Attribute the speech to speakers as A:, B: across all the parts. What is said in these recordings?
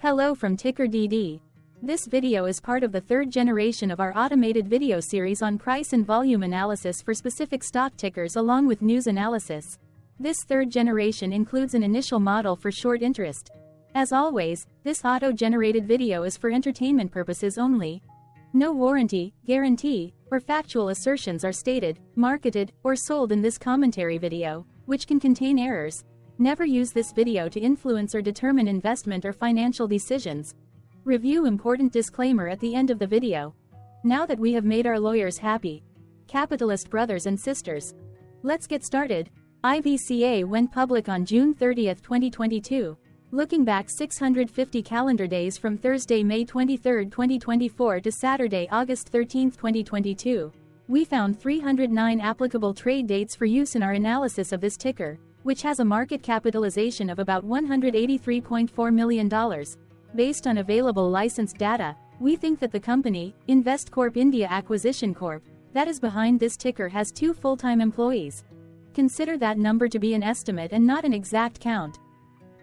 A: Hello from TickerDD. This video is part of the third generation of our automated video series on price and volume analysis for specific stock tickers along with news analysis. This third generation includes an initial model for short interest. As always, this auto-generated video is for entertainment purposes only. No warranty, guarantee, or factual assertions are stated, marketed, or sold in this commentary video, which can contain errors. Never use this video to influence or determine investment or financial decisions. Review important disclaimer at the end of the video. Now that we have made our lawyers happy, capitalist brothers and sisters, let's get started. IVCA went public on June 30, 2022. Looking back 650 calendar days from Thursday, May 23, 2024 to Saturday, August 13, 2022, we found 309 applicable trade dates for use in our analysis of this ticker, which has a market capitalization of about $183.4 million. Based on available licensed data, we think that the company, Investcorp India Acquisition Corp., that is behind this ticker has 2 full-time employees. Consider that number to be an estimate and not an exact count.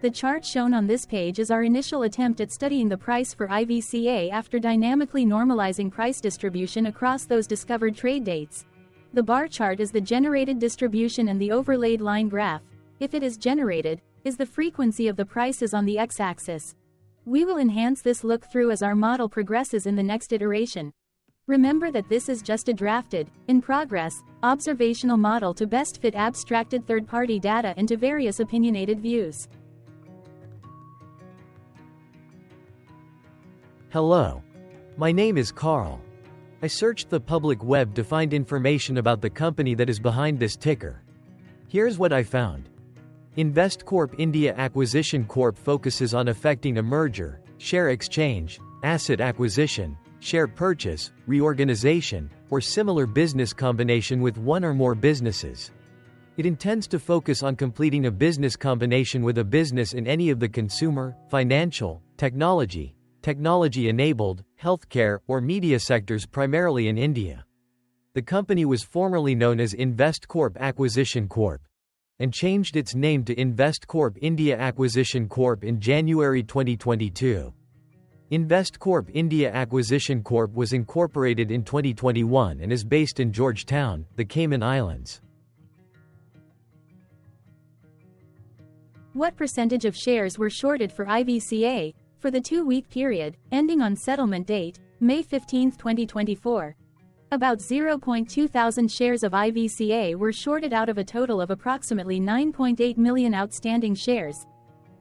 A: The chart shown on this page is our initial attempt at studying the price for IVCA after dynamically normalizing price distribution across those discovered trade dates. The bar chart is the generated distribution and the overlaid line graph, if it is generated, is the frequency of the prices on the x-axis. We will enhance this look-through as our model progresses in the next iteration. Remember that this is just a drafted, in progress, observational model to best fit abstracted third-party data into various opinionated views.
B: Hello. My name is Carl. I searched the public web to find information about the company that is behind this ticker. Here's what I found. Investcorp India Acquisition Corp focuses on effecting a merger, share exchange, asset acquisition, share purchase, reorganization, or similar business combination with one or more businesses. It intends to focus on completing a business combination with a business in any of the consumer, financial, technology-enabled, healthcare, or media sectors primarily in India. The company was formerly known as Investcorp Acquisition Corp. And changed its name to Investcorp India Acquisition Corp. in January 2022. Investcorp India Acquisition Corp. was incorporated in 2021 and is based in Georgetown, the Cayman Islands.
A: What percentage of shares were shorted for IVCA for the 2-week period, ending on settlement date, May 15, 2024? About 0.2 thousand shares of IVCA were shorted out of a total of approximately 9.8 million outstanding shares.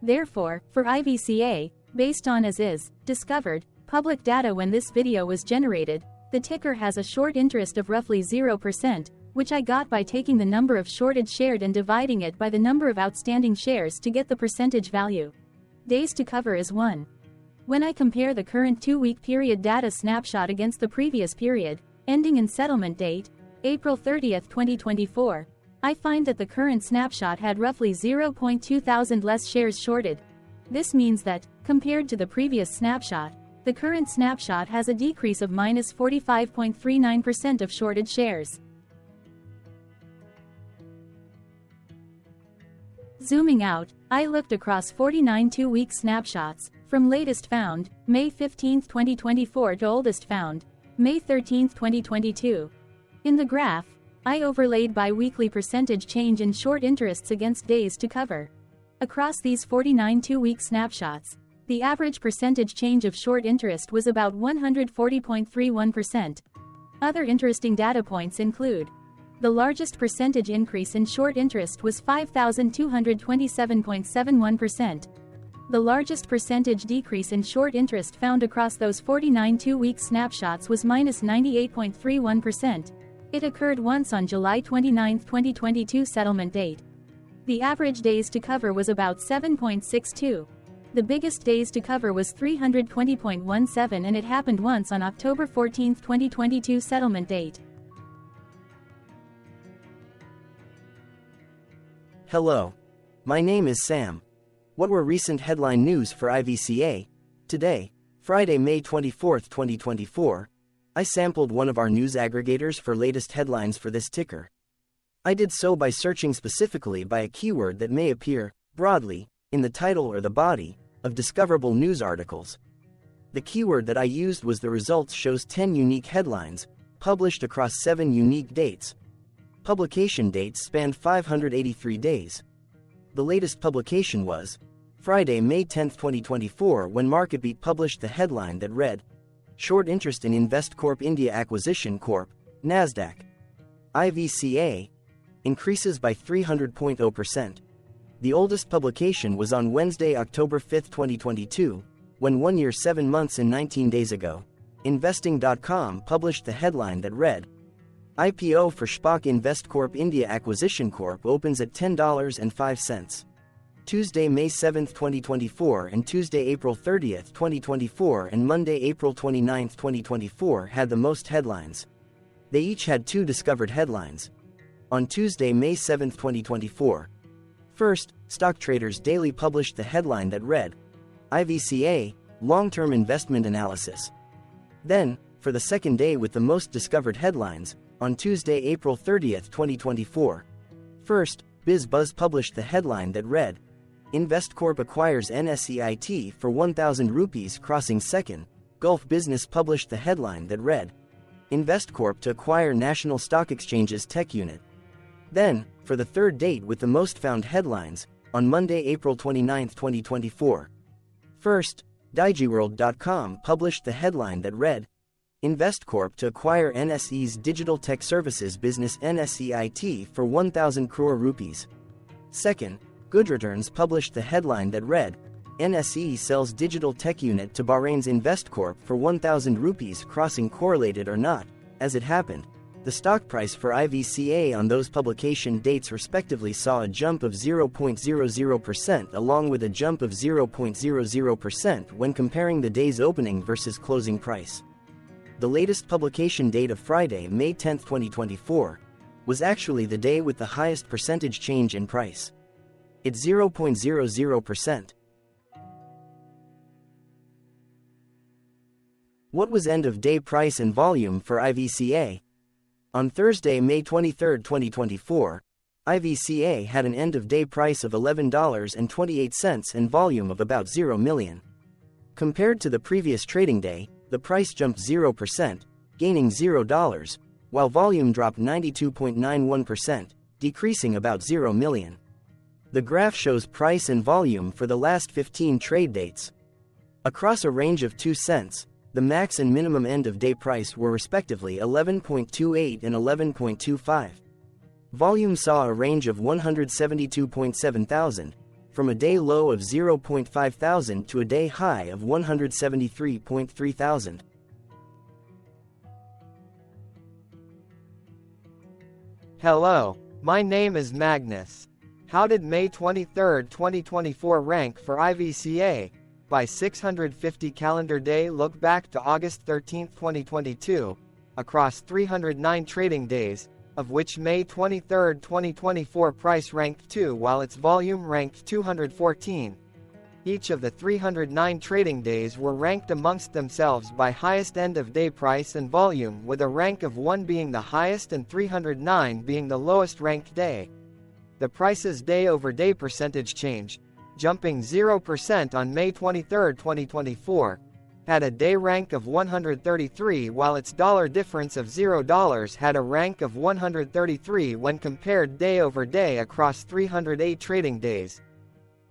A: Therefore, for IVCA, based on as is, discovered, public data when this video was generated, the ticker has a short interest of roughly 0%, which I got by taking the number of shorted shared and dividing it by the number of outstanding shares to get the percentage value. Days to cover is 1. When I compare the current 2-week period data snapshot against the previous period, ending in settlement date, April 30, 2024, I find that the current snapshot had roughly 0.2 thousand less shares shorted. This means that, compared to the previous snapshot, the current snapshot has a decrease of minus 45.39% of shorted shares. Zooming out, I looked across 49 2-week snapshots, from latest found, May 15, 2024 to oldest found, May 13, 2022. In the graph, I overlaid bi-weekly percentage change in short interests against days to cover. Across these 49 2-week snapshots, the average percentage change of short interest was about 140.31%. Other interesting data points include: the largest percentage increase in short interest was 5,227.71%. The largest percentage decrease in short interest found across those 49 2-week snapshots was minus 98.31%. It occurred once on July 29, 2022 settlement date. The average days to cover was about 7.62. The biggest days to cover was 320.17 and it happened once on October 14, 2022 settlement date.
C: Hello. My name is Sam. What were recent headline news for IVCA? Today, Friday, May 24, 2024, I sampled one of our news aggregators for latest headlines for this ticker. I did so by searching specifically by a keyword that may appear, broadly, in the title or the body, of discoverable news articles. The keyword that I used was the results shows 10 unique headlines, published across 7 unique dates. Publication dates spanned 583 days. The latest publication was Friday, May 10, 2024, when MarketBeat published the headline that read, "Short interest in Investcorp India Acquisition Corp, Nasdaq. IVCA increases by 300.0%. The oldest publication was on Wednesday, October 5, 2022, when 1 year 7 months and 19 days ago, Investing.com published the headline that read, IPO for SPAC Investcorp India Acquisition Corp opens at $10.05. Tuesday, May 7, 2024 and Tuesday, April 30, 2024 and Monday, April 29, 2024 had the most headlines. They each had 2 discovered headlines. On Tuesday, May 7, 2024. First, Stock Traders Daily published the headline that read, IVCA, Long-Term Investment Analysis. Then, for the second day with the most discovered headlines, on Tuesday, April 30, 2024. First, BizBuzz published the headline that read, Investcorp acquires NSEIT for 1,000 rupees crossing second. Gulf Business published the headline that read, Investcorp to acquire National Stock Exchange's tech unit. Then, for the third date with the most found headlines, on Monday, April 29, 2024. First, DigiWorld.com published the headline that read, Investcorp to acquire NSE's digital tech services business NSEIT for 1,000 crore rupees. Second, Good Returns published the headline that read, NSE sells digital tech unit to Bahrain's Investcorp for 1,000 rupees crossing correlated or not. As it happened, the stock price for IVCA on those publication dates respectively saw a jump of 0.00% along with a jump of 0.00% when comparing the day's opening versus closing price. The latest publication date of Friday, May 10, 2024, was actually the day with the highest percentage change in price. It's 0.00%. What was end-of-day price and volume for IVCA? On Thursday, May 23, 2024, IVCA had an end-of-day price of $11.28 and volume of about 0 million. Compared to the previous trading day, the price jumped 0%, gaining $0, while volume dropped 92.91%, decreasing about 0 million. The graph shows price and volume for the last 15 trade dates. Across a range of 2 cents, the max and minimum end-of-day price were respectively 11.28 and 11.25. Volume saw a range of 172.7 thousand, from a day low of 0.5 thousand to a day high of 173.3 thousand.
D: Hello, my name is Magnus. How did May 23, 2024 rank for IVCA? By 650 calendar day look back to August 13, 2022, across 309 trading days, of which May 23, 2024 price ranked 2 while its volume ranked 214. Each of the 309 trading days were ranked amongst themselves by highest end-of-day price and volume, with a rank of 1 being the highest and 309 being the lowest ranked day. The price's day-over-day percentage change, jumping 0% on May 23, 2024, had a day rank of 133 while its dollar difference of $0 had a rank of 133 when compared day-over-day across 308 trading days.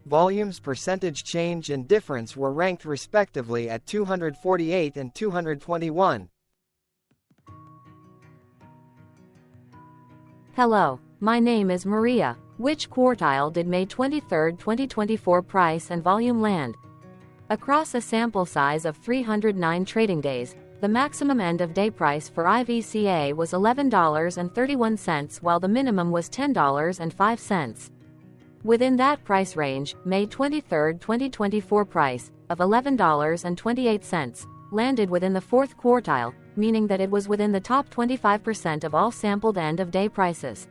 D: Volume's percentage change and difference were ranked respectively at 248 and 221.
A: Hello, my name is Maria. Which quartile did May 23, 2024 price and volume land? Across a sample size of 309 trading days, the maximum end-of-day price for IVCA was $11.31 while the minimum was $10.05. Within that price range, May 23, 2024 price, of $11.28, landed within the fourth quartile, meaning that it was within the top 25% of all sampled end-of-day prices.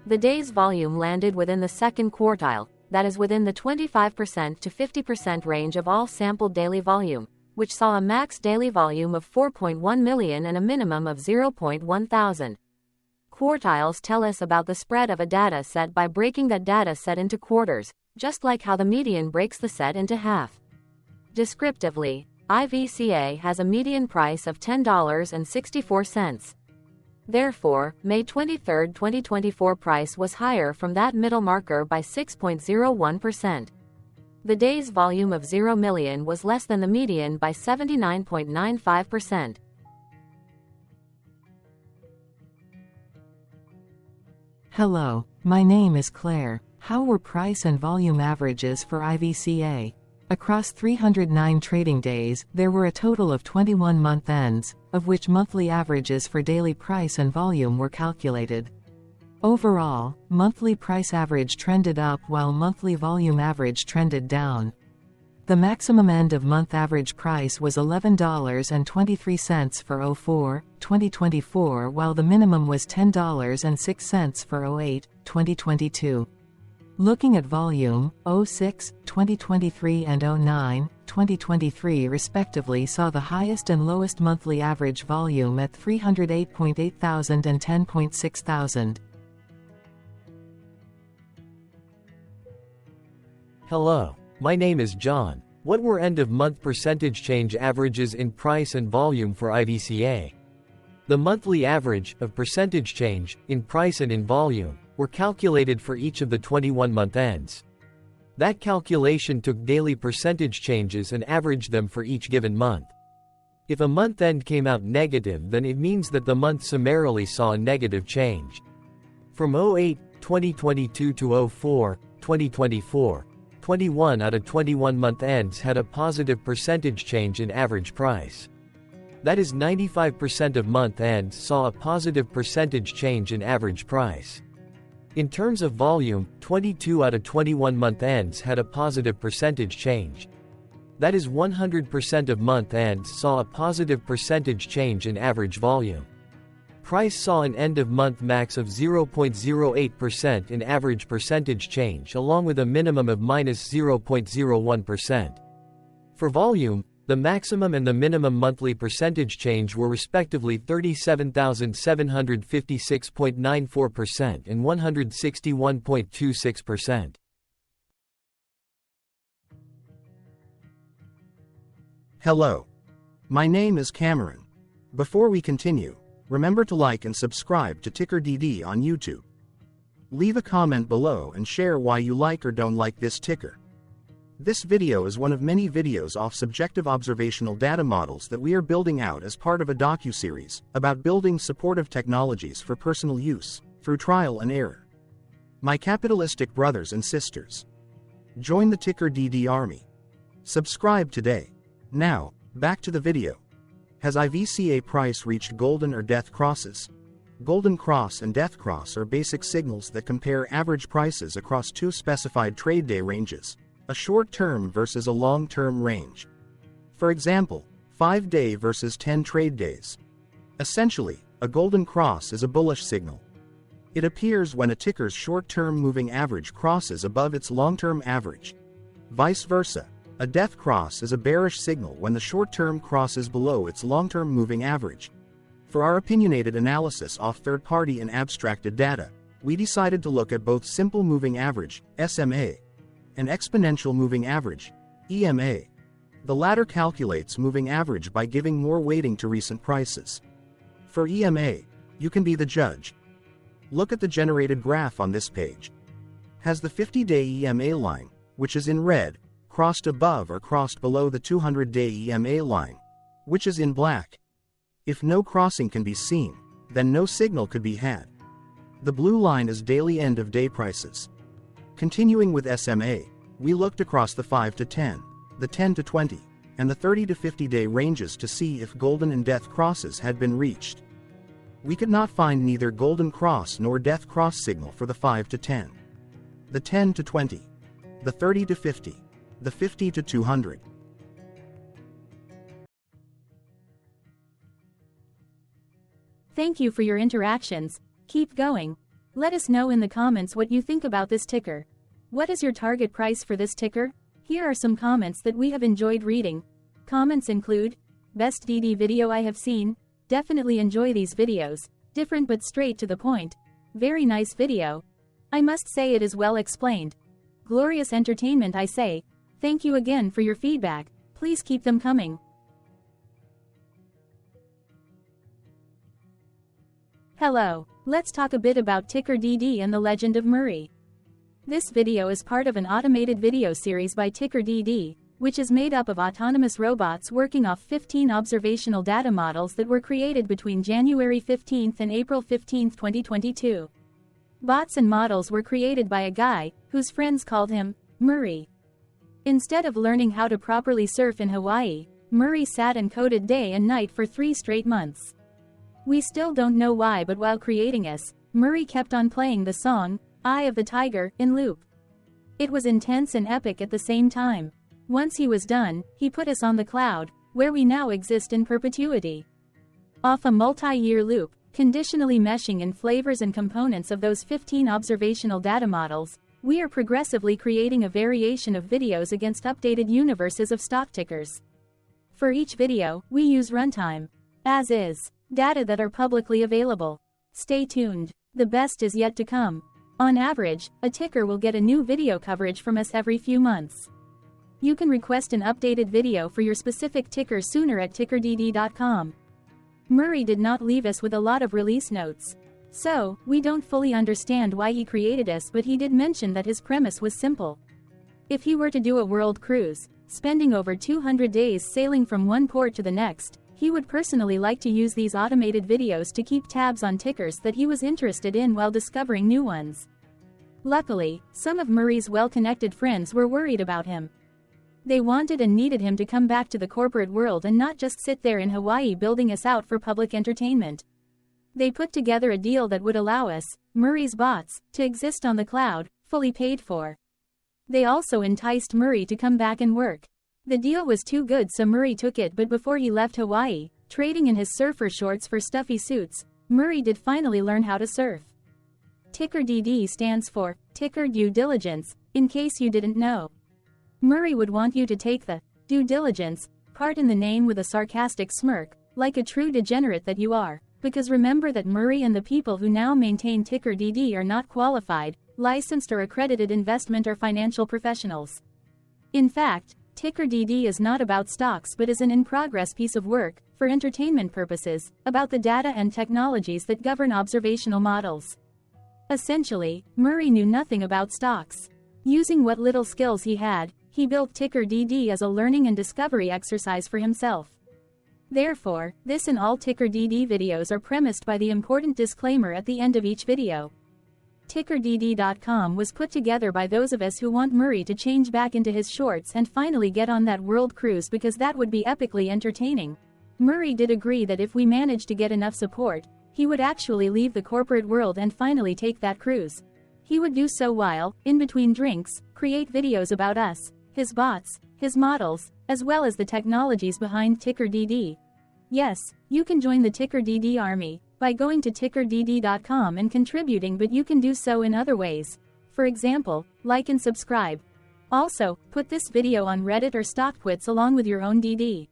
A: The day's volume landed within the second quartile, that is within the 25% to 50% range of all sampled daily volume, which saw a max daily volume of 4.1 million and a minimum of 0.1 thousand. Quartiles tell us about the spread of a data set by breaking that data set into quarters, just like how the median breaks the set into half.
E: Descriptively, IVCA has a median price of $10.64. Therefore, May 23, 2024 price was higher from that middle marker by 6.01%. The day's volume of 0 million was less than the median by 79.95%.
F: Hello, my name is Claire. How were price and volume averages for IVCA? Across 309 trading days, there were a total of 21 month ends, of which monthly averages for daily price and volume were calculated. Overall, monthly price average trended up while monthly volume average trended down. The maximum end-of-month average price was $11.23 for 04/2024, while the minimum was $10.06 for 08/2022. Looking at volume, 06/2023 and 09/2023 respectively saw the highest and lowest monthly average volume at 308.8 thousand and 10.6 thousand.
B: Hello, my name is John. What were end-of-month percentage change averages in price and volume for IVCA? The monthly average of percentage change in price and in volume were calculated for each of the 21 month ends. That calculation took daily percentage changes and averaged them for each given month. If a month end came out negative, then it means that the month summarily saw a negative change. From 08/2022 to 04/2024, 21 out of 21 month ends had a positive percentage change in average price. That is, 95% of month ends saw a positive percentage change in average price. In terms of volume, 22 out of 21 month ends had a positive percentage change. That is, 100% of month ends saw a positive percentage change in average volume. Price saw an end-of-month max of 0.08% in average percentage change, along with a minimum of -0.01%. For volume, the maximum and the minimum monthly percentage change were respectively 37,756.94% and 161.26%.
G: Hello. My name is Cameron. Before we continue, remember to like and subscribe to TickerDD on YouTube. Leave a comment below and share why you like or don't like this ticker. This video is one of many videos off subjective observational data models that we are building out as part of a docu-series about building supportive technologies for personal use, through trial and error. My capitalistic brothers and sisters, join the TickerDD army. Subscribe today. Now, back to the video. Has IVCA price reached golden or death crosses? Golden cross and death cross are basic signals that compare average prices across two specified trade day ranges, a short-term versus a long-term range. For example, 5-day versus 10 trade days. Essentially, a golden cross is a bullish signal. It appears when a ticker's short-term moving average crosses above its long-term average. Vice versa, a death cross is a bearish signal when the short-term crosses below its long-term moving average. For our opinionated analysis off third-party and abstracted data, we decided to look at both simple moving average, SMA, and exponential moving average, EMA. The latter calculates moving average by giving more weighting to recent prices. For EMA, you can be the judge. Look at the generated graph on this page. Has the 50-day EMA line, which is in red, crossed above or crossed below the 200-day EMA line, which is in black? If no crossing can be seen, then no signal could be had. The blue line is daily end-of-day prices. Continuing with SMA, we looked across the 5 to 10, the 10 to 20, and the 30 to 50-day ranges to see if golden and death crosses had been reached. We could not find neither golden cross nor death cross signal for the 5 to 10, the 10 to 20, the 30 to 50, the 50 to 200.
A: Thank you for your interactions. Keep going. Let us know in the comments what you think about this ticker. What is your target price for this ticker? Here are some comments that we have enjoyed reading. Comments include, best DD video I have seen, definitely enjoy these videos, different but straight to the point. Very nice video. I must say it is well explained. Glorious entertainment I say. Thank you again for your feedback. Please keep them coming. Hello, let's talk a bit about TickerDD and the legend of Murray. This video is part of an automated video series by TickerDD, which is made up of autonomous robots working off 15 observational data models that were created between January 15 and April 15, 2022. Bots and models were created by a guy, whose friends called him Murray. Instead of learning how to properly surf in Hawaii, Murray sat and coded day and night for 3 straight months. We still don't know why, but while creating us, Murray kept on playing the song, Eye of the Tiger, in loop. It was intense and epic at the same time. Once he was done, he put us on the cloud, where we now exist in perpetuity. Off a multi-year loop, conditionally meshing in flavors and components of those 15 observational data models, we are progressively creating a variation of videos against updated universes of stock tickers. For each video, we use runtime, as is, data that are publicly available. Stay tuned. The best is yet to come. On average, a ticker will get a new video coverage from us every few months. You can request an updated video for your specific ticker sooner at TickerDD.com. Murray did not leave us with a lot of release notes. So, we don't fully understand why he created us, but he did mention that his premise was simple. If he were to do a world cruise, spending over 200 days sailing from one port to the next, he would personally like to use these automated videos to keep tabs on tickers that he was interested in while discovering new ones. Luckily, some of Murray's well-connected friends were worried about him. They wanted and needed him to come back to the corporate world and not just sit there in Hawaii building us out for public entertainment. They put together a deal that would allow us, Murray's bots, to exist on the cloud, fully paid for. They also enticed Murray to come back and work. The deal was too good, so Murray took it, but before he left Hawaii, trading in his surfer shorts for stuffy suits, Murray did finally learn how to surf. TickerDD stands for Ticker Due Diligence, in case you didn't know. Murray would want you to take the due diligence part in the name with a sarcastic smirk, like a true degenerate that you are, because remember that Murray and the people who now maintain TickerDD are not qualified, licensed or accredited investment or financial professionals. In fact, TickerDD is not about stocks but is an in-progress piece of work, for entertainment purposes, about the data and technologies that govern observational models. Essentially, Murray knew nothing about stocks. Using what little skills he had, he built TickerDD as a learning and discovery exercise for himself. Therefore, this and all TickerDD videos are premised by the important disclaimer at the end of each video. TickerDD.com was put together by those of us who want Murray to change back into his shorts and finally get on that world cruise, because that would be epically entertaining. Murray did agree that if we managed to get enough support, he would actually leave the corporate world and finally take that cruise. He would do so while, in between drinks, create videos about us, his bots, his models, as well as the technologies behind TickerDD. Yes, you can join the TickerDD army by going to TickerDD.com and contributing, but you can do so in other ways. For example, like and subscribe. Also, put this video on Reddit or StockTwits along with your own DD.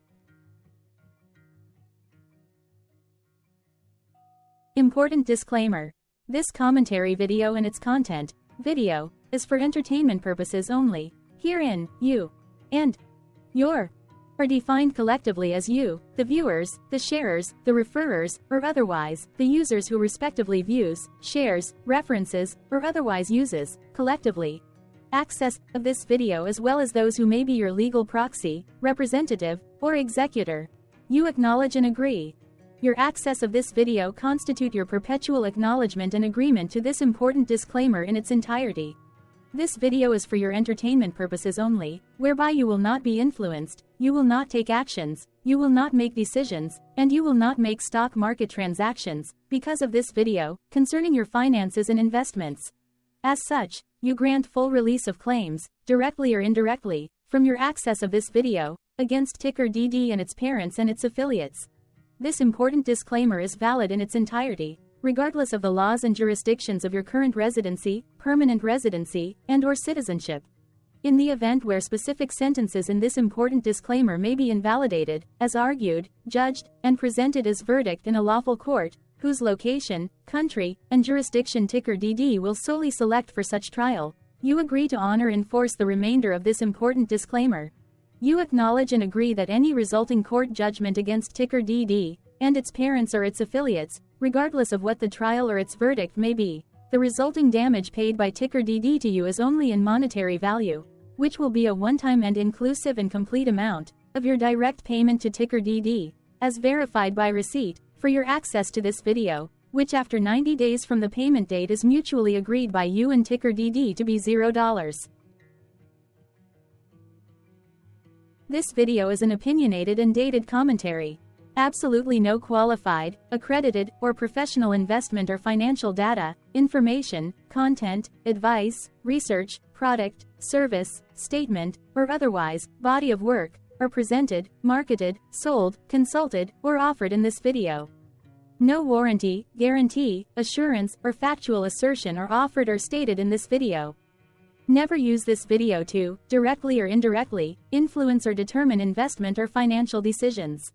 A: Important disclaimer. This commentary video and its content, video, is for entertainment purposes only. Herein, you and your are defined collectively as you, the viewers, the sharers, the referrers, or otherwise, the users who respectively views, shares, references, or otherwise uses, collectively, access of this video, as well as those who may be your legal proxy, representative, or executor. You acknowledge and agree. Your access of this video constitute your perpetual acknowledgement and agreement to this important disclaimer in its entirety. This video is for your entertainment purposes only, whereby you will not be influenced, you will not take actions, you will not make decisions, and you will not make stock market transactions, because of this video, concerning your finances and investments. As such, you grant full release of claims, directly or indirectly, from your access of this video, against TickerDD and its parents and its affiliates. This important disclaimer is valid in its entirety, regardless of the laws and jurisdictions of your current residency, permanent residency, and/or citizenship. In the event where specific sentences in this important disclaimer may be invalidated, as argued, judged, and presented as verdict in a lawful court, whose location, country, and jurisdiction TickerDD will solely select for such trial, you agree to honor and enforce the remainder of this important disclaimer. You acknowledge and agree that any resulting court judgment against TickerDD and its parents or its affiliates, regardless of what the trial or its verdict may be, the resulting damage paid by TickerDD to you is only in monetary value, which will be a one-time and inclusive and complete amount of your direct payment to TickerDD, as verified by receipt, for your access to this video, which after 90 days from the payment date is mutually agreed by you and TickerDD to be $0. This video is an opinionated and dated commentary. Absolutely no qualified, accredited, or professional investment or financial data, information, content, advice, research, product, service, statement, or otherwise, body of work, are presented, marketed, sold, consulted, or offered in this video. No warranty, guarantee, assurance, or factual assertion are offered or stated in this video. Never use this video to, directly or indirectly, influence or determine investment or financial decisions.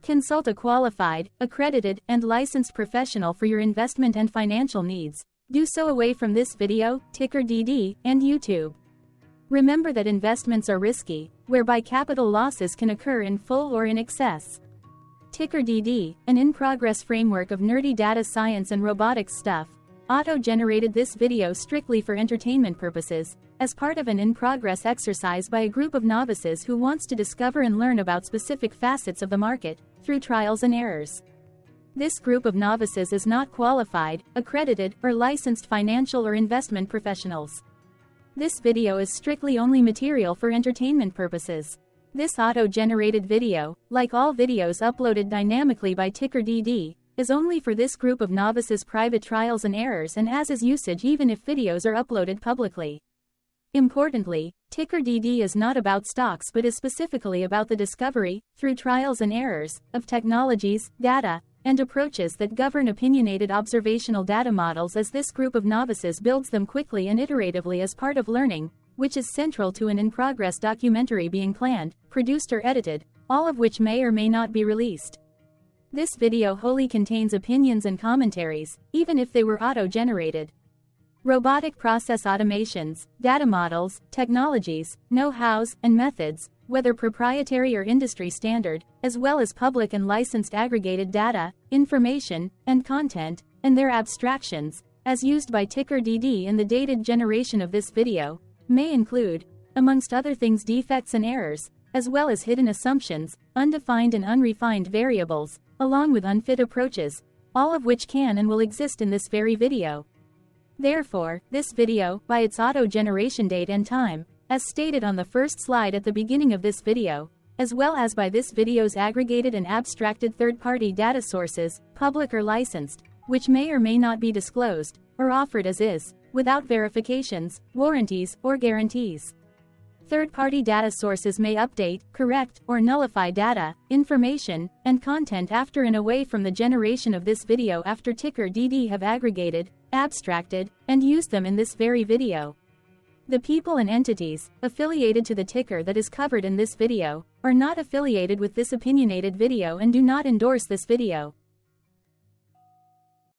A: Consult a qualified, accredited, and licensed professional for your investment and financial needs. Do so away from this video, TickerDD, and YouTube. Remember that investments are risky, whereby capital losses can occur in full or in excess. TickerDD, an in-progress framework of nerdy data science and robotics stuff, auto-generated this video strictly for entertainment purposes, as part of an in-progress exercise by a group of novices who wants to discover and learn about specific facets of the market, through trials and errors. This group of novices is not qualified, accredited, or licensed financial or investment professionals. This video is strictly only material for entertainment purposes. This auto-generated video, like all videos uploaded dynamically by TickerDD, is only for this group of novices' private trials and errors and as is usage even if videos are uploaded publicly. Importantly, TickerDD is not about stocks but is specifically about the discovery, through trials and errors, of technologies, data, and approaches that govern opinionated observational data models as this group of novices builds them quickly and iteratively as part of learning, which is central to an in-progress documentary being planned, produced or edited, all of which may or may not be released. This video wholly contains opinions and commentaries, even if they were auto-generated. Robotic process automations, data models, technologies, know-hows, and methods, whether proprietary or industry standard, as well as public and licensed aggregated data, information, and content, and their abstractions, as used by TickerDD in the dated generation of this video, may include, amongst other things, defects and errors, as well as hidden assumptions, undefined and unrefined variables, along with unfit approaches, all of which can and will exist in this very video. Therefore, this video, by its auto-generation date and time, as stated on the first slide at the beginning of this video, as well as by this video's aggregated and abstracted third-party data sources, public or licensed, which may or may not be disclosed, or offered as is, without verifications, warranties, or guarantees. Third-party data sources may update, correct, or nullify data, information, and content after and away from the generation of this video after TickerDD have aggregated, abstracted, and used them in this very video. The people and entities affiliated to the ticker that is covered in this video are not affiliated with this opinionated video and do not endorse this video.